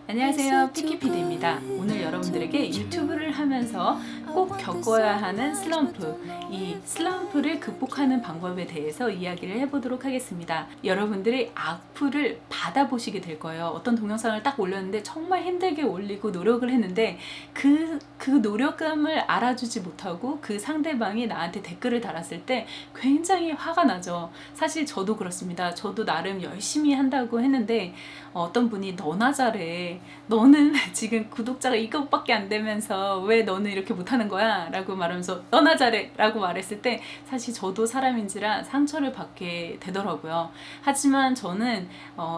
안녕하세요, 피키피디입니다. 오늘 여러분들에게 유튜브를 하면서 꼭 겪어야 하는 슬럼프, 이 슬럼프를 극복하는 방법에 대해서 이야기를 해보도록 하겠습니다. 여러분들이 악플을 받아보시게 될 거예요. 어떤 동영상을 딱 올렸는데 정말 힘들게 올리고 노력을 했는데 그 노력감을 알아주지 못하고 그 상대방이 나한테 댓글을 달았을 때 굉장히 화가 나죠. 사실 저도 그렇습니다. 저도 나름 열심히 한다고 했는데 어떤 분이 너나 잘해, 너는 지금 구독자가 이것밖에 안 되면서 왜 너는 이렇게 못하는 거야? 라고 말하면서 너나 잘해 라고 말했을 때 사실 저도 사람인지라 상처를 받게 되더라고요. 하지만 저는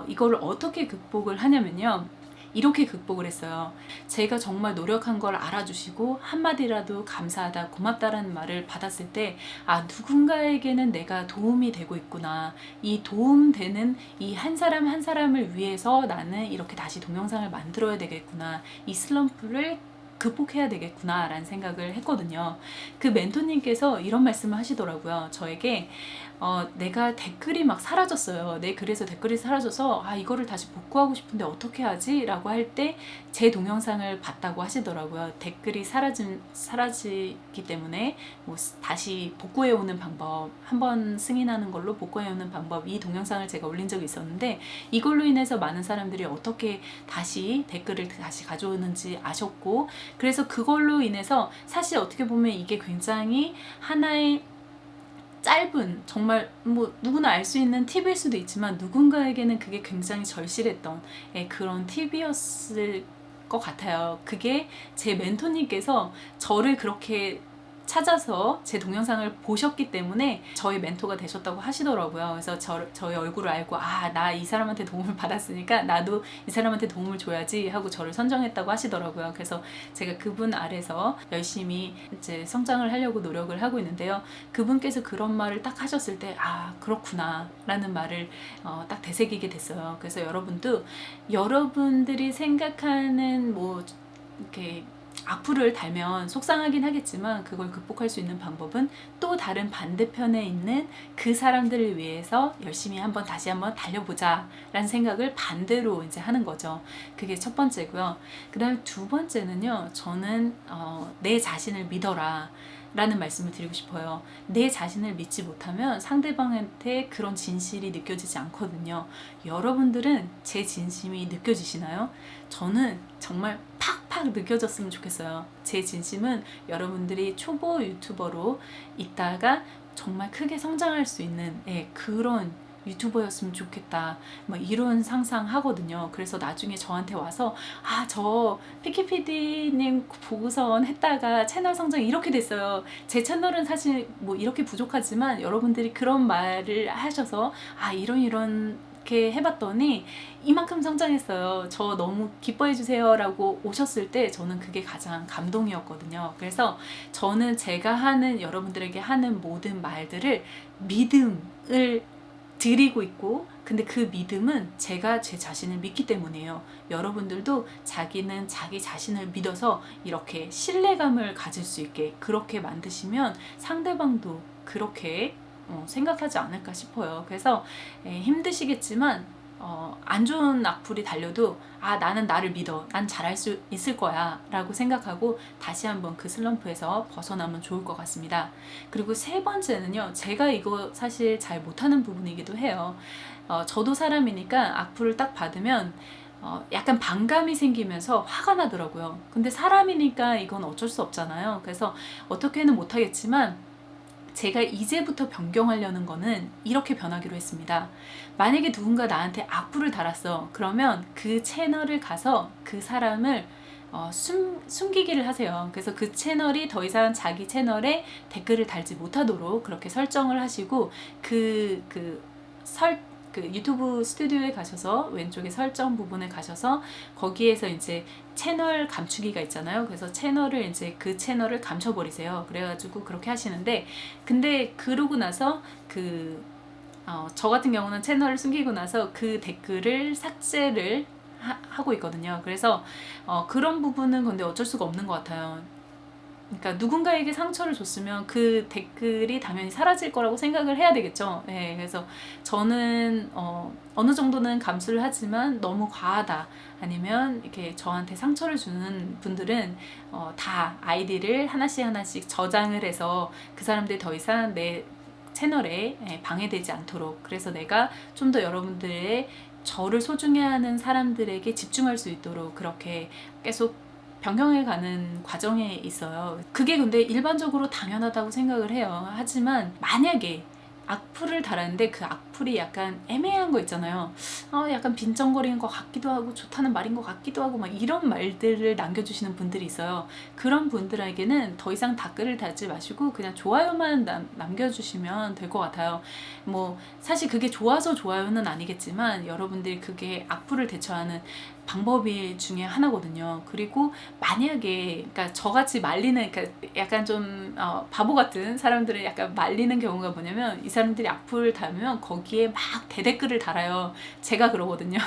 이거를 어떻게 극복을 하냐면요, 이렇게 극복을 했어요. 제가 정말 노력한 걸 알아주시고 한마디라도 감사하다, 고맙다라는 말을 받았을 때, 아, 누군가에게는 내가 도움이 되고 있구나. 이 도움되는 이 한 사람 한 사람을 위해서 나는 이렇게 다시 동영상을 만들어야 되겠구나. 이 슬럼프를 극복해야 되겠구나 라는 생각을 했거든요. 그 멘토님께서 이런 말씀을 하시더라고요. 저에게 내가 댓글이 막 사라졌어요. 내 글에서 댓글이 사라져서 이거를 다시 복구하고 싶은데 어떻게 하지? 라고 할 때 제 동영상을 봤다고 하시더라고요. 댓글이 사라지기 때문에 뭐 다시 복구해오는 방법, 한번 승인하는 걸로 복구해오는 방법, 이 동영상을 제가 올린 적이 있었는데 이걸로 인해서 많은 사람들이 어떻게 다시 댓글을 다시 가져오는지 아셨고, 그래서 그걸로 인해서 사실 어떻게 보면 이게 굉장히 하나의 짧은, 정말 뭐 누구나 알 수 있는 팁일 수도 있지만 누군가에게는 그게 굉장히 절실했던 그런 팁이었을 것 같아요. 그게 제 멘토님께서 저를 그렇게 찾아서 제 동영상을 보셨기 때문에 저의 멘토가 되셨다고 하시더라고요. 그래서 저의 얼굴을 알고, 나 이 사람한테 도움을 받았으니까 나도 이 사람한테 도움을 줘야지 하고 저를 선정했다고 하시더라고요. 그래서 제가 그분 아래서 열심히 이제 성장을 하려고 노력을 하고 있는데요. 그분께서 그런 말을 딱 하셨을 때, 그렇구나 라는 말을 딱 되새기게 됐어요. 그래서 여러분도 여러분들이 생각하는 뭐 이렇게 악플을 달면 속상하긴 하겠지만 그걸 극복할 수 있는 방법은 또 다른 반대편에 있는 그 사람들을 위해서 열심히 다시 한번 달려보자 라는 생각을 반대로 이제 하는 거죠. 그게 첫 번째고요. 그 다음에 두 번째는요, 저는 내 자신을 믿어라 라는 말씀을 드리고 싶어요. 내 자신을 믿지 못하면 상대방한테 그런 진실이 느껴지지 않거든요. 여러분들은 제 진심이 느껴지시나요? 저는 정말 팍팍 느껴졌으면 좋겠어요. 제 진심은 여러분들이 초보 유튜버로 있다가 정말 크게 성장할 수 있는 그런 유튜버였으면 좋겠다, 뭐 이런 상상하거든요. 그래서 나중에 저한테 와서 저 피키피디님 보고선 했다가 채널 성장이 이렇게 됐어요. 제 채널은 사실 뭐 이렇게 부족하지만 여러분들이 그런 말을 하셔서 이런 이렇게 해봤더니 이만큼 성장했어요. 저 너무 기뻐해 주세요 라고 오셨을 때 저는 그게 가장 감동이었거든요. 그래서 저는 제가 하는, 여러분들에게 하는 모든 말들을 믿음을 드리고 있고, 근데 그 믿음은 제가 제 자신을 믿기 때문이에요. 여러분들도 자기는 자기 자신을 믿어서 이렇게 신뢰감을 가질 수 있게 그렇게 만드시면 상대방도 그렇게 생각하지 않을까 싶어요. 그래서 힘드시겠지만 안 좋은 악플이 달려도 나는 나를 믿어, 난 잘할 수 있을 거야 라고 생각하고 다시 한번 그 슬럼프에서 벗어나면 좋을 것 같습니다. 그리고 세 번째는요, 제가 이거 사실 잘 못하는 부분이기도 해요. 저도 사람이니까 악플을 딱 받으면 약간 반감이 생기면서 화가 나더라고요. 근데 사람이니까 이건 어쩔 수 없잖아요. 그래서 어떻게는 못하겠지만 제가 이제부터 변경하려는 거는 이렇게 변하기로 했습니다. 만약에 누군가 나한테 악플을 달았어. 그러면 그 채널을 가서 그 사람을 숨기기를 하세요. 그래서 그 채널이 더 이상 자기 채널에 댓글을 달지 못하도록 그렇게 설정을 하시고 그 유튜브 스튜디오에 가셔서 왼쪽에 설정 부분에 가셔서 거기에서 이제 채널 감추기가 있잖아요. 그래서 그 채널을 감춰버리세요. 그래가지고 그렇게 하시는데, 근데 그러고 나서 저 같은 경우는 채널을 숨기고 나서 그 댓글을 삭제를 하고 있거든요. 그래서 그런 부분은 근데 어쩔 수가 없는 것 같아요. 그러니까 누군가에게 상처를 줬으면 그 댓글이 당연히 사라질 거라고 생각을 해야 되겠죠. 네, 그래서 저는 어느 정도는 감수를 하지만 너무 과하다 아니면 이렇게 저한테 상처를 주는 분들은 다 아이디를 하나씩 하나씩 저장을 해서 그 사람들 더 이상 내 채널에 방해되지 않도록, 그래서 내가 좀 더 여러분들의 저를 소중해하는 사람들에게 집중할 수 있도록 그렇게 계속 변경해가는 과정에 있어요. 그게 근데 일반적으로 당연하다고 생각을 해요. 하지만 만약에 악플을 달았는데 그 악플이 약간 애매한 거 있잖아요. 약간 빈정거리는 것 같기도 하고 좋다는 말인 것 같기도 하고 막 이런 말들을 남겨주시는 분들이 있어요. 그런 분들에게는 더 이상 댓글을 달지 마시고 그냥 좋아요만 남겨주시면 될 것 같아요. 뭐 사실 그게 좋아서 좋아요는 아니겠지만 여러분들이 그게 악플을 대처하는 방법이 중에 하나거든요. 그리고 만약에 그러니까 저같이 말리는, 그러니까 약간 좀 바보 같은 사람들을 약간 말리는 경우가 뭐냐면, 이 사람들이 악플을 달면 거기에 막 대댓글을 달아요. 제가 그러거든요.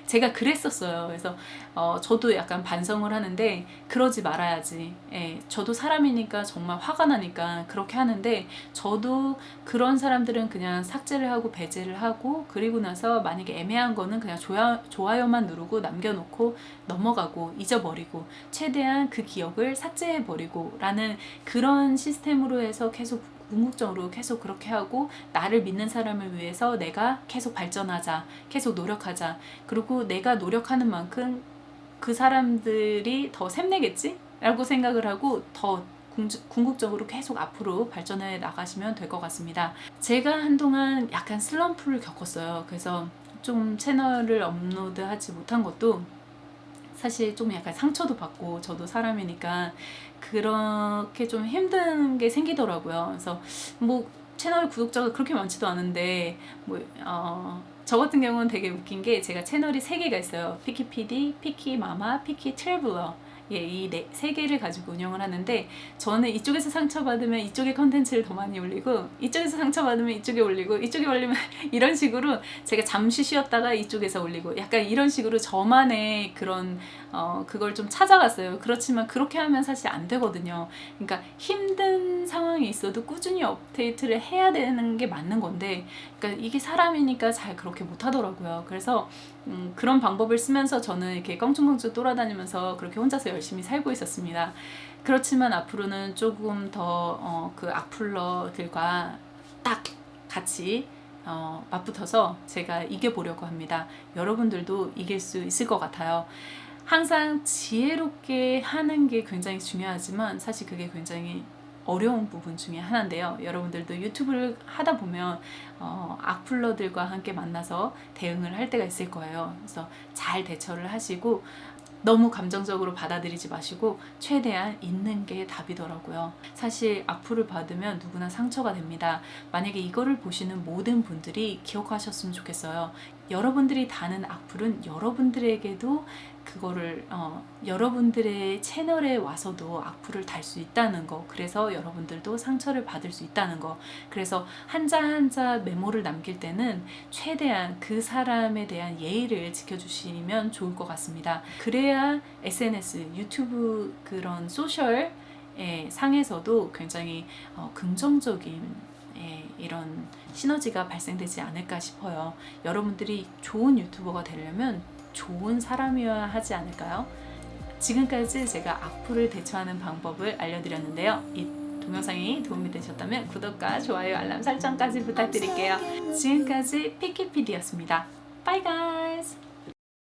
제가 그랬었어요. 그래서 저도 약간 반성을 하는데 그러지 말아야지. 예, 저도 사람이니까 정말 화가 나니까 그렇게 하는데, 저도 그런 사람들은 그냥 삭제를 하고 배제를 하고, 그리고 나서 만약에 애매한 거는 그냥 좋아요만 누르고 남겨놓고 넘어가고 잊어버리고 최대한 그 기억을 삭제해버리고 라는 그런 시스템으로 해서 계속 궁극적으로 계속 그렇게 하고, 나를 믿는 사람을 위해서 내가 계속 발전하자, 계속 노력하자, 그리고 내가 노력하는 만큼 그 사람들이 더 샘내겠지? 라고 생각을 하고 더 궁극적으로 계속 앞으로 발전해 나가시면 될 것 같습니다. 제가 한동안 약간 슬럼프를 겪었어요. 그래서 좀 채널을 업로드하지 못한 것도 사실 좀 약간 상처도 받고, 저도 사람이니까 그렇게 좀 힘든 게 생기더라고요. 그래서 뭐 채널 구독자가 그렇게 많지도 않은데 저 같은 경우는 되게 웃긴 게, 제가 채널이 3개가 있어요. 피키PD, 피키마마, 피키트래블러. 예, 이 세 개를 가지고 운영을 하는데, 저는 이쪽에서 상처받으면 이쪽에 컨텐츠를 더 많이 올리고, 이쪽에서 상처받으면 이쪽에 올리고, 이쪽에 올리면 이런 식으로 제가 잠시 쉬었다가 이쪽에서 올리고, 약간 이런 식으로 저만의 그런 그걸 좀 찾아갔어요. 그렇지만 그렇게 하면 사실 안 되거든요. 그러니까 힘든 상황이 있어도 꾸준히 업데이트를 해야 되는 게 맞는 건데, 그러니까 이게 사람이니까 잘 그렇게 못 하더라고요. 그래서 그런 방법을 쓰면서 저는 이렇게 껑충껑충 돌아다니면서 그렇게 혼자서 열심히 살고 있었습니다. 그렇지만 앞으로는 조금 더 그 악플러들과 딱 같이 맞붙어서 제가 이겨보려고 합니다. 여러분들도 이길 수 있을 것 같아요. 항상 지혜롭게 하는 게 굉장히 중요하지만 사실 그게 굉장히 어려운 부분 중에 하나인데요. 여러분들도 유튜브를 하다 보면 악플러들과 함께 만나서 대응을 할 때가 있을 거예요. 그래서 잘 대처를 하시고, 너무 감정적으로 받아들이지 마시고 최대한 있는 게 답이더라고요. 사실 악플을 받으면 누구나 상처가 됩니다. 만약에 이거를 보시는 모든 분들이 기억하셨으면 좋겠어요. 여러분들이 다는 악플은 여러분들에게도 그거를 여러분들의 채널에 와서도 악플을 달 수 있다는 거, 그래서 여러분들도 상처를 받을 수 있다는 거, 그래서 한자 한자 메모를 남길 때는 최대한 그 사람에 대한 예의를 지켜주시면 좋을 것 같습니다. 그래야 SNS, 유튜브 그런 소셜 상에서도 굉장히 긍정적인 이런 시너지가 발생되지 않을까 싶어요. 여러분들이 좋은 유튜버가 되려면 좋은 사람이어야 하지 않을까요? 지금까지 제가 악플을 대처하는 방법을 알려드렸는데요. 이 동영상이 도움이 되셨다면 구독과 좋아요, 알람 설정까지 부탁드릴게요. 지금까지 피키PD였습니다. Bye guys!